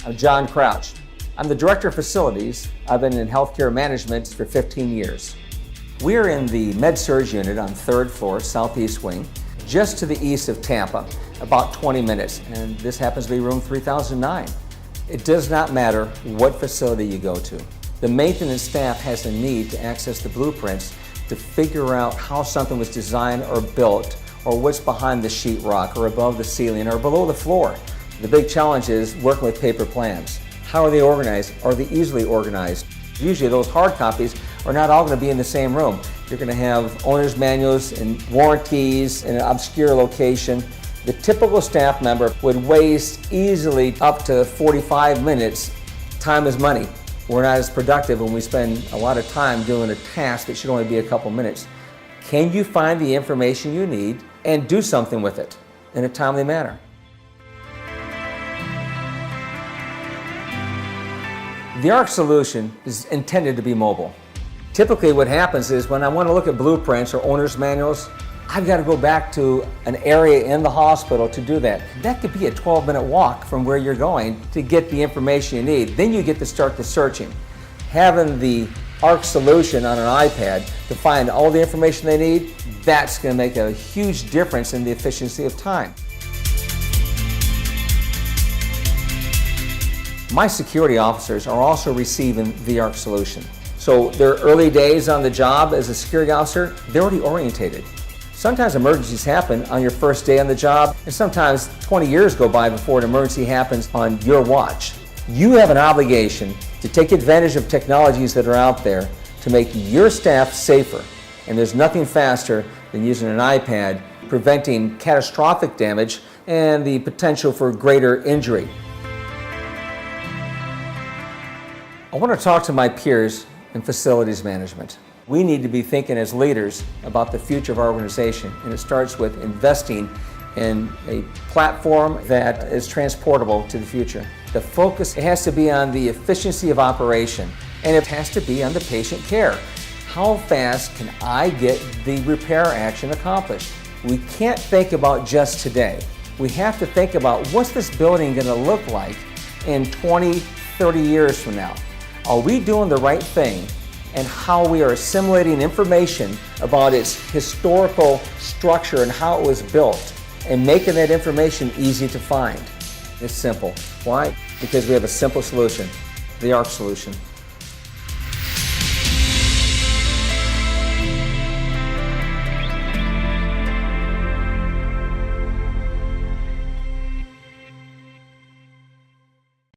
I'm John Crouch. I'm the Director of Facilities. I've been in healthcare management for 15 years. We're in the Med-Surg unit on 3rd floor, southeast wing, just to the east of Tampa, about 20 minutes, and this happens to be room 3009. It does not matter what facility you go to. The maintenance staff has a need to access the blueprints to figure out how something was designed or built, or what's behind the sheetrock, or above the ceiling, or below the floor. The big challenge is working with paper plans. How are they organized? Are they easily organized? Usually those hard copies are not all going to be in the same room. You're going to have owner's manuals and warranties in an obscure location. The typical staff member would waste easily up to 45 minutes. Time is money. We're not as productive when we spend a lot of time doing a task that should only be a couple minutes. Can you find the information you need and do something with it in a timely manner? The ARC solution is intended to be mobile. Typically what happens is when I want to look at blueprints or owner's manuals, I've got to go back to an area in the hospital to do that. That could be a 12-minute walk from where you're going to get the information you need. Then you get to start the searching. Having the ARC solution on an iPad to find all the information they need, that's going to make a huge difference in the efficiency of time. My security officers are also receiving the ARC solution. So their early days on the job as a security officer, they're already orientated. Sometimes emergencies happen on your first day on the job, and sometimes 20 years go by before an emergency happens on your watch. You have an obligation to take advantage of technologies that are out there to make your staff safer. And there's nothing faster than using an iPad, preventing catastrophic damage and the potential for greater injury. I want to talk to my peers in facilities management. We need to be thinking as leaders about the future of our organization, and it starts with investing in a platform that is transportable to the future. The focus has to be on the efficiency of operation, and it has to be on the patient care. How fast can I get the repair action accomplished? We can't think about just today. We have to think about what's this building going to look like in 20, 30 years from now. Are we doing the right thing? And how we are assimilating information about its historical structure and how it was built, and making that information easy to find. It's simple. Why? Because we have a simple solution, the ARC solution.